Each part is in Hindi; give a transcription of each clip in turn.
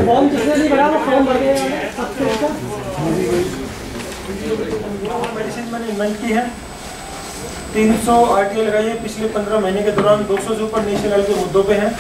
फॉर्म जिसने नहीं भरा वो फॉर्म भर गया। मेडिसिन मैंने इन्वेंट की है, 300 RTI लगाई है पिछले 15 महीने के दौरान, 200 से ऊपर नेशनल के मुद्दों पे हैं।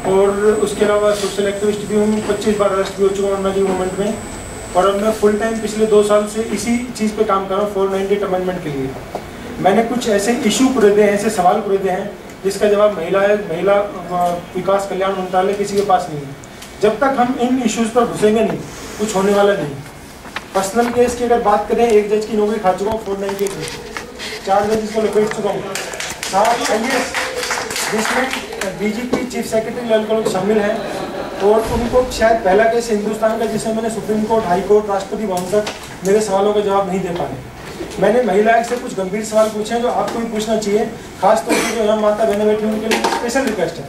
और उसके अलावा सोशल एक्टिविस्ट भी हूँ, 25 बार अरेस्ट भी हो चुका हूँ अरुणाचल मूवमेंट में। और अब मैं फुल टाइम पिछले 2 साल से इसी चीज़ पे काम कर रहा हूँ, 498 अमेंडमेंट के लिए। मैंने कुछ ऐसे इशू खरीदे हैं, ऐसे सवाल खरीदे हैं जिसका जवाब महिला विकास कल्याण मंत्रालय किसी के पास नहीं है। जब तक हम इन इश्यूज पर घुसेंगे नहीं, कुछ होने वाला नहीं। पर्सनल केस की अगर बात करें, एक जज की नौकरी खा चुका हूँ 498 में, 4 जज इसको लपेट चुका हूँ, 7 IAS जिसमें DGP चीफ सेक्रेटरी लड़के लोग शामिल हैं। और उनको शायद पहला केस हिंदुस्तान का जिसमें मैंने supreme court, high court, Rashtrapati Bhavan तक मेरे सवालों का जवाब नहीं दे पाए। मैंने महिला आयोग से कुछ गंभीर सवाल पूछे हैं जो आपको भी पूछना चाहिए, खासतौर पर जो यहाँ माता बहनें बैठी उनके लिए स्पेशल रिक्वेस्ट है।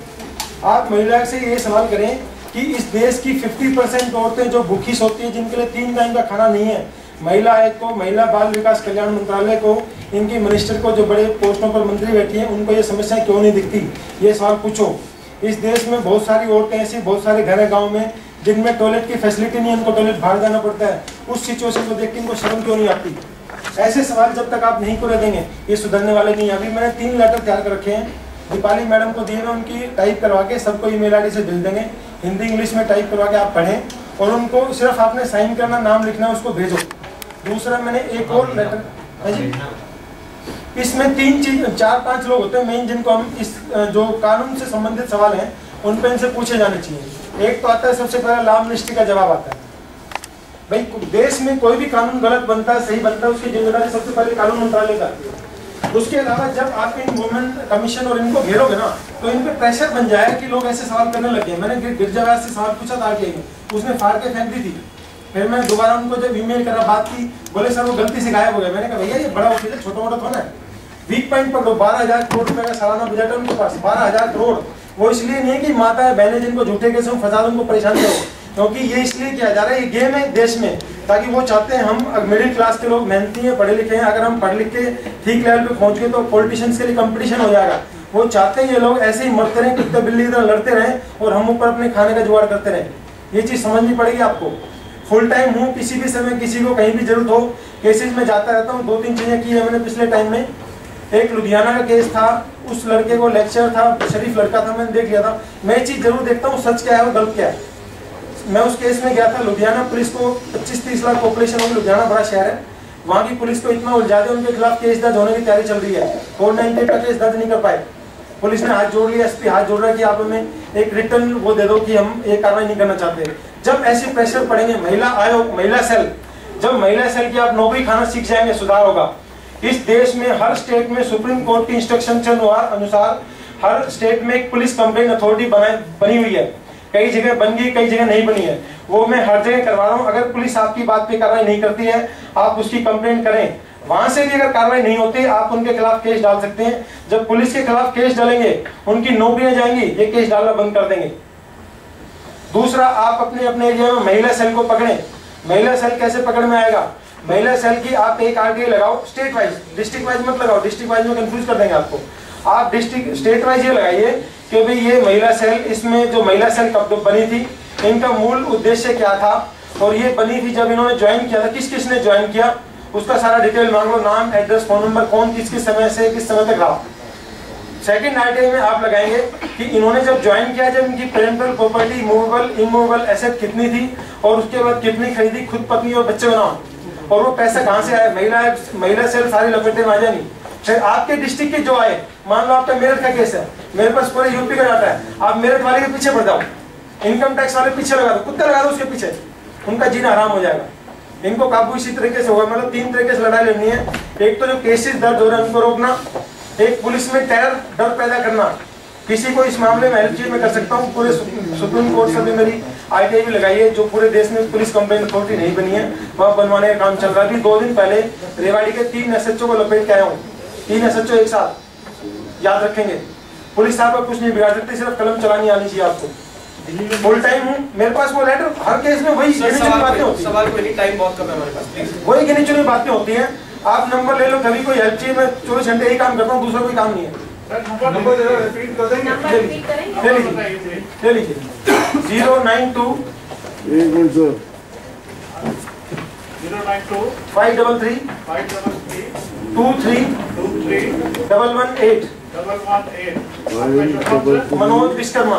आप महिला आयोग से ये सवाल करें कि इस देश की 50% औरतें जो भूखी सोती हैं, जिनके लिए 3 टाइम का खाना नहीं है, महिला आयोग को, महिला बाल विकास कल्याण मंत्रालय को, इनकी मिनिस्टर को, जो बड़े पोस्टों पर मंत्री बैठी हैं, उनको ये समस्या क्यों नहीं दिखती, ये सवाल पूछो। इस देश में बहुत सारी औरतें ऐसी, बहुत सारे घर है गाँव में जिनमें टॉयलेट की फैसिलिटी नहीं है, उनको टॉयलेट बाहर जाना पड़ता है। उस सिचुएशन को देख के इनको शर्म क्यों नहीं आती? ऐसे सवाल जब तक आप नहीं कर देंगे ये सुधरने वाले नहीं है। अभी मैंने 3 लेटर तैयार कर रखे हैं, दीपाली मैडम को दिए हैं, उनकी टाइप करवा के सबको ईमेल आईडी से भेज देंगे, हिंदी इंग्लिश में टाइप करवा के आप पढ़ें और उनको सिर्फ आपने साइन करना, नाम लिखना, उसको भेजो। दूसरा मैंने एक और लेटर है जी, इसमें 4-5 लोग होते हैं मेन, जिनको हम इस जो कानून से संबंधित सवाल हैं उन पर इनसे पूछे जाने चाहिए। एक तो आता है सबसे पहला लाभ निष्ठि का जवाब आता है। भाई देश में कोई भी कानून गलत बनता है, सही बनता है, उसकी जिम्मेदारी सबसे पहले कानून मंत्रालय का आती है। उसके अलावा जब आप इन वुमेन कमीशन और इनको घेरोगे ना, तो इन पे प्रेशर बन जाएगा कि लोग ऐसे सवाल करने लगे। मैंने गिरजाराज से सवाल पूछा था RTI में, उसने फाड़ के फेंक दी थी। फिर मैं दोबारा उनको जब ईमेल करा, बात की, बोले सर वो गलती से गायब हो गया। मैंने कहा भैया ये बड़ा ऑफिस है, छोटा मोटा थोड़ा है। वीक पॉइंट पकड़ो, 12,000 करोड़ रुपए का सालाना बजट है उनके पास, 12,000 करोड़। वो इसलिए नहीं कि माता बहनें जिनको झूठे केस में फंसा, उनको परेशान करो, क्योंकि ये इसलिए किया जा रहा है, ये गेम है देश में, ताकि वो चाहते हैं हम मिडिल क्लास के लोग मेहनती हैं, पढ़े लिखे हैं, अगर हम पढ़ लिख के ठीक लेवल पे पहुंच गए तो पॉलिटिशियंस के लिए कंपटीशन हो जाएगा। वो चाहते हैं ये लोग ऐसे ही मरते रहें, कुत्ते बिल्ली की तरह लड़ते रहें और हम ऊपर अपने खाने का जुगाड़ करते रहें। ये चीज़ समझनी पड़ेगी आपको। फुल टाइम हूँ, किसी भी समय किसी को कहीं भी जरूरत हो, केसेज में जाता रहता हूँ। 2-3 चीज़ें की है मैंने पिछले टाइम में। एक लुधियाना का केस था, उस लड़के को लेक्चर था, शरीफ लड़का था, मैंने देख लिया था। मैं ये चीज़ जरूर देखता हूँ, सच क्या है और गलत क्या है। मैं उस केस में गया था, लुधियाना पुलिस को 25-30 लाख पॉपुलेशन होगी, लुधियाना बड़ा शहर है, वहाँ की पुलिस को इतना उलझा दिया, उनके खिलाफ केस दर्ज होने की तैयारी चल रही है। 498 का केस दर्ज नहीं कर पाए। पुलिस ने हाथ जोड़ लिया, SP हाथ जोड़ रहा है कि आप हमें एक रिटर्न वो दे दो कि हम ये कार्रवाई नहीं करना चाहते। जब ऐसे प्रेशर पड़ेंगे, महिला आयोग, महिला सेल, जब महिला सेल की आप नौकरी खाना सीख जाएंगे, सुधार होगा। इस देश में हर स्टेट में सुप्रीम कोर्ट की इंस्ट्रक्शन के अनुसार हर स्टेट में एक पुलिस कंप्लेंट अथॉरिटी बनी हुई है। कई जगह बन गई, कई जगह नहीं बनी है, वो मैं हर जगह करवा रहा हूँ। अगर पुलिस आपकी बात पे कार्रवाई नहीं करती है, आप उसकी कंप्लेंट करें। वहां से भी अगर कार्रवाई नहीं होती, आप उनके खिलाफ केस डाल सकते हैं। जब पुलिस के खिलाफ केस डालेंगे, उनकी नौकरियां जाएंगी, ये केस डालना बंद कर देंगे। दूसरा, आप अपने एरिया में महिला सेल को पकड़ें। महिला सेल कैसे पकड़ में आएगा? महिला सेल की आप एक RTI लगाओ, स्टेट वाइज, डिस्ट्रिक्ट वाइज मत लगाओ, डिस्ट्रिक्ट वाइज में कंफ्यूज कर देंगे आपको। आप डिस्ट्रिक्ट स्टेट वाइज ये लगाइए कि भाई ये महिला सेल, इसमें जो महिला सेल कब बनी थी, इनका मूल उद्देश्य क्या था, और ये बनी थी जब इन्होंने ज्वाइन किया था, किस किस ने ज्वाइन किया, उसका सारा डिटेल मांग लो, नाम, एड्रेस, फोन नंबर, कौन किस किस समय से किस समय तक रहा। सेकंड RTI में आप लगाएंगे कि इन्होंने जब ज्वाइन किया, जब इनकी parental property, movable, immovable asset कितनी थी, और उसके बाद कितनी खरीदी, खुद पत्नी और बच्चे बनाओ, और वो पैसा कहाँ से आया। महिला सेल सारी लपेटे में आ जाएंगी। फिर आपके डिस्ट्रिक्ट के जो आए, मान लो आपका मेरठ का केस है, मेरे पास पूरे यूपी का डाटा है, आप मेरठ वाले के पीछे पड़ जाओ, इनकम टैक्स वाले पीछे लगा दो, कुत्ते लगा दो उसके पीछे, उनका जीना आराम हो जाएगा। इनको काबू इसी तरीके से होगा। मतलब 3 तरीके से लड़ाई लड़नी है। एक तो जो केसेस दर्ज हो रहे हैं उनको रोकना, एक पुलिस में टेरर, डर पैदा करना। किसी को इस मामले में हेल्प चाहिए मैं कर सकता हूँ। पूरे सुप्रीम कोर्ट से भी मेरी RTI भी लगाई है, जो पूरे देश में पुलिस कंप्लेंट अथॉरिटी नहीं बनी है, वहाँ बनवाने का काम चल रहा है। अभी 2 दिन पहले रेवाड़ी के 3 SHO को लपेट के आया हूँ। 3 SHO एक साथ, याद रखेंगे। पुलिस साहब का कुछ नहीं बिगाड़ सकते, सिर्फ कलम चलानी आनी चाहिए आपको। फुल टाइम हूँ, मेरे पास वो लेटर, हर केस में वही गिनी चुनी बातें होती हैं। टाइम बहुत कम है हमारे पास, प्लीज वही गिनी चुनी बातें होती हैं। आप नंबर ले लो, कभी कोई हेल्प चाहिए, मैं 24 घंटे यही काम करता हूँ, दूसरा कोई काम नहीं है। नंबर रिपीट कर देंगे, ले लीजिए 092 533 23 118 मनोज विश्वकर्मा।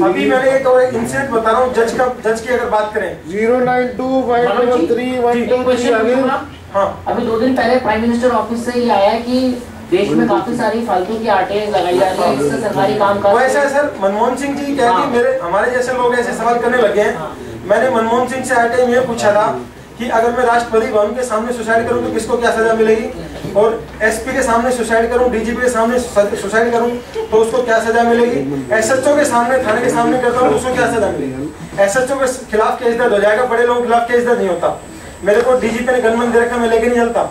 अभी मैंने एक और इंसिडेंट बता रहा हूँ जज की अगर बात करें 0925312। हाँ, अभी 2 दिन पहले प्राइम मिनिस्टर ऑफिस से ये आया है कि देश में काफी सारी फालतू की आरटीआई लगाई जा रही है, इससे सरकारी काम का वैसा है सर। मनमोहन सिंह जी क्या है कि मेरे हमारे जैसे लोग ऐसे सवाल करने लगे हैं। मैंने मनमोहन सिंह से आरटीआई में पूछा था कि अगर मैं राष्ट्रपति भवन के सामने सुसाइड करूं तो किसको क्या सजा मिलेगी, और एसपी के सामने सुसाइड करूं, डीजीपी के सामने सुसाइड करूं तो उसको क्या सजा मिलेगी, एसएचओ के सामने, थाने के सामने करता हूं तो उसको क्या सजा मिलेगी। एसएचओ के खिलाफ केस दर्ज हो जाएगा, बड़े लोगों के खिलाफ केस दर्ज नहीं होता। मेरे को डीजीपी ने गनमैन दे रखा, मैं लेके नहीं चलता।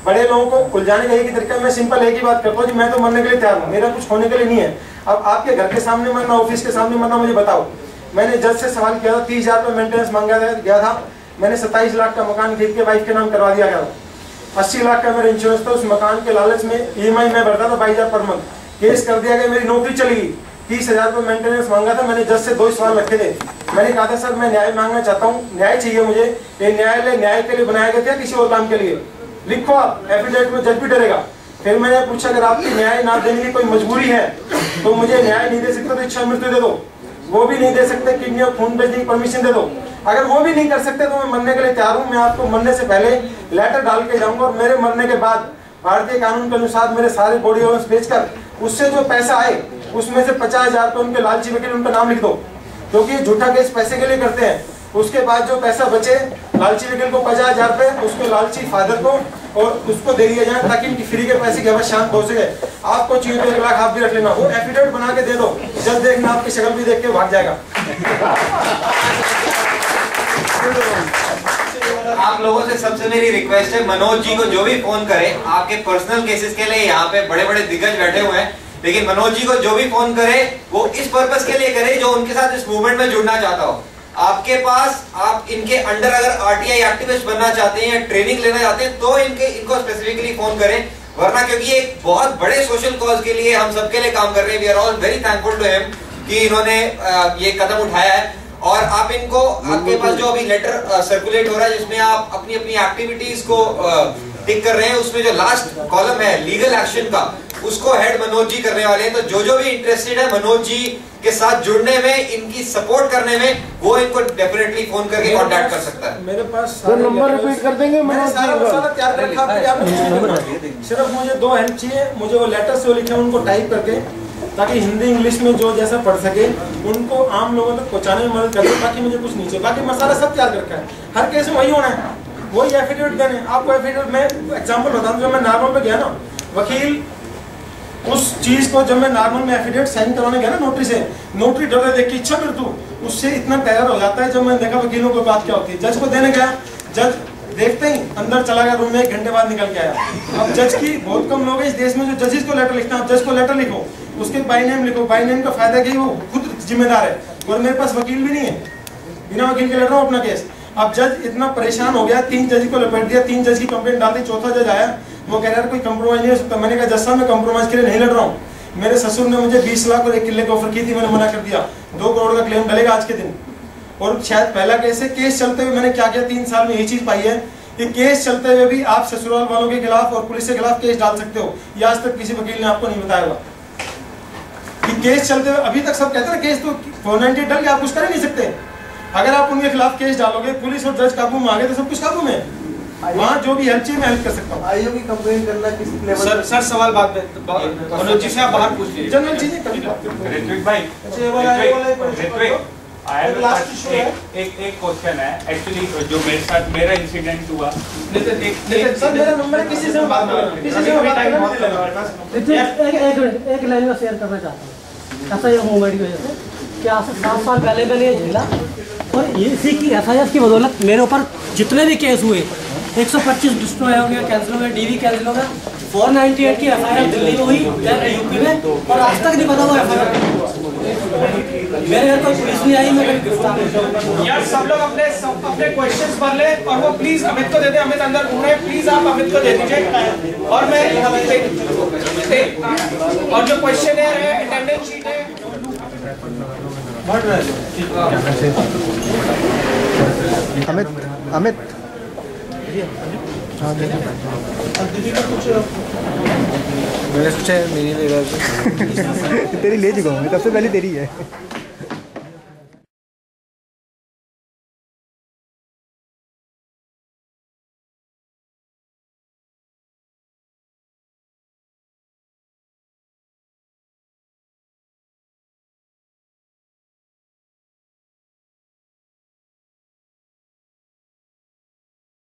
बड़े लोगों को उलझाने का एक ही तरीका, मैं सिंपल एक ही बात करता हूँ कि मैं तो मरने के लिए तैयार हूँ, मेरा कुछ होने के लिए नहीं है। अब आपके घर के सामने मरना, ऑफिस के सामने मरना, मुझे बताओ। मैंने जज से सवाल किया था, 30,000 रुपये मेंटेनेंस मांगा गया था, मैंने 27 लाख का मकान खरीद के वाइफ के नाम करवा दिया गया। 80 लाख का मेरा इंश्योरेंस था, उस मकान के लालच में ईएमआई में भरता था 22,000 पर मंथ। केस कर दिया गया, मेरी नौकरी चली गई। 30,000 रुपये मेंटेनेंस मांगा था, मैंने जज से 2 सवाल रखे थे। मैंने कहा था सर मैं न्याय मांगना चाहता हूँ, न्याय चाहिए मुझे। ये न्यायालय न्याय के लिए बनाया गया था किसी और काम के लिए? लिखो आप एफिडेविट में, जज भी डरेगा। फिर मैंने पूछा अगर आपकी न्याय ना देने की कोई मजबूरी है तो मुझे न्याय नहीं दे सकते तो इच्छा मृत्यु दे दो। वो भी नहीं दे सकते, किडनी और खून बेचने की परमिशन दे दो। अगर वो भी नहीं कर सकते तो मैं मरने के लिए तैयार हूँ। मैं आपको मरने से पहले लेटर डाल के जाऊंगा और मेरे मरने के बाद भारतीय कानून के अनुसार मेरे सारे बॉडी ऑर्गन्स बेचकर उससे जो पैसा आए उसमें से 50,000 रुपये उनके लालची वकील उनका नाम लिख दो, क्योंकि झूठा केस पैसे के लिए करते हैं। उसके बाद जो पैसा बचे लालची वकील को 50,000 रुपये उसके लालची फादर को और उसको दे दिया जाए ताकि इनकी फ्री के पैसे की हवा शांत हो सके। आपको चाहिए तो 1 लाख आप भी रख लेना, वो एफिडेविट बना के दे दो। जब देखना आपकी शक्ल भी देख के भाग जाएगा। आप लोगों से सबसे मेरी रिक्वेस्ट है, मनोज जी को जो भी फोन करे, आपके पर्सनल केसेस के लिए यहाँ पे बड़े बड़े दिग्गज बैठे हुए हैं, लेकिन मनोज जी को जो भी फोन करे वो इस पर्पस के लिए करे जो उनके साथ इस मूवमेंट में जुड़ना चाहता हो। आपके पास, आप इनके अंडर अगर आरटीआई एक्टिविस्ट बनना चाहते हैं या ट्रेनिंग लेना चाहते हैं तो इनको स्पेसिफिकली फोन करें, वरना क्योंकि एक बहुत बड़े सोशल कॉज के लिए हम सबके लिए काम कर रहे हैं। We are all very thankful to him कि इन्होंने ये कदम उठाया है। और आप इनको, आपके पास जो अभी लेटर सर्कुलेट हो रहा है जिसमें आप अपनी अपनी एक्टिविटीज को टिक कर रहे हैं, उसमें जो लास्ट कॉलम है लीगल एक्शन का, उसको हेड मनोज जी करने वाले हैं। तो जो भी इंटरेस्टेड है मनोज जी के साथ जुड़ने में, इनकी सपोर्ट करने में, वो इनको डेफिनेटली फोन करके कांटेक्ट कर सकता है। मेरे पास नंबर रिपीट कर देंगे, मैंने सारा मसाला तैयार कर रखा है। सिर्फ मुझे 2 हेल्प चाहिए, मुझे वो लेटर से लिखे उनको टाइप करके, ताकि हिंदी इंग्लिश में जो जैसा पढ़ सके उनको आम लोगों तक पहुंचाने में मदद करे। बाकी मुझे कुछ नहीं चाहिए, बाकी मसाला सब तैयार रखा है। हर केस में वही होना है, वही एफिडेविट देने। आपको एफिडेविट में एग्जांपल बता दूं, जब मैं नॉर्मल पे गया ना, वकील उस चीज को, जब मैं नॉर्मल में एफिडेविट साइन करवाने गया ना नोटरी से, नोटरी डर देख के इच्छा मृत्यु उससे इतना तैयार हो जाता है। जब मैंने देखा वकीलों को बात क्या होती है, जज को देने गया, जज देखते ही अंदर चला गया रूम में, 1 घंटे बाद निकल के आया। अब जज की बहुत कम लोग हैं इस देश में जो जजेस को लेटर लिखते हैं। आप जज को लेटर लिखो, उसके बाय नेम लिखो। बाय नेम का फायदा क्या है, वो खुद जिम्मेदार है। और मेरे पास वकील भी नहीं है, बिना वकील के लड़ रहा हूँ अपना केस। अब जज इतना परेशान हो गया, 3 जज को लपेट दिया, 3 जज की कंप्लेंट डालती, 4था जज आया, वो कह रहा है कोई कंप्रोमाइज नहीं हो सकता। मैंने कहा जज साहब मैं कंप्रोमाइज के लिए नहीं लड़ रहा हूँ। मेरे ससुर ने मुझे 20 लाख और 1 किले की ऑफर की थी, मैंने मना कर दिया। 2 करोड़ का क्लेम डलेगा आज के दिन। और शायद पहला केस है, केस चलते हुए मैंने क्या किया, 3 साल में यही चीज पाई है कि केस चलते हुए भी आप ससुराल वालों के खिलाफ और पुलिस के खिलाफ केस डाल सकते हो। ये आज तक किसी वकील ने आपको नहीं बताया होगा कि केस चलते हुए। अभी तक सब कहते हैं केस तो 498 डल गया, आप कुछ कर नहीं सकते। अगर आप उनके खिलाफ केस डालोगे, पुलिस और जज काबू में आ गए तो सब कुछ काबू में। वहाँ जो भी हेल्प चाहिए मैं हेल्प कर सकता हूँ। आईओ की कंप्लेंट करना किस लेवल? सर सवाल बात मनोज जी से आप बाहर पूछ लीजिए, जनरल चीजें कभी ऋत्विक भाई, एक क्वेश्चन है एक्चुअली जो मेरे साथ मेरा इंसिडेंट हुआ। सर मेरा नंबर है, किसी से बात करो, किसी से बात करो। एक लाइन में शेयर करना चाहता हूँ। ऐसा ये मूवमेंट की वजह से कि आज से 7 साल पहले मैंने ये झेला, और इसी की एफआईआर की बदौलत मेरे ऊपर जितने भी केस हुए, 125 डिस्ट्रॉय हो गया, कैंसिल हो गया, डीवी कैंसिल हो गया। 498 की एफआईआर दिल्ली में हुई, यूपी में, और आज तक नहीं पता वो एफआईआर। मेरे घर कोई पुलिस पुलिस नहीं आई, मैं गिरफ्तार हो जाऊँ। यार सब लोग अपने क्वेश्चंस भर ले और वो प्लीज अमित को दे दे। अमित अंदर घूम रहे हैं, प्लीज आप अमित को दे दीजिए। और मैं और जो क्वेश्चनर है, अटेंडेंस शीट है, अमित मैंने सोचा मेरी ले रहा तेरी ले चुका हूँ, सबसे पहले तेरी है।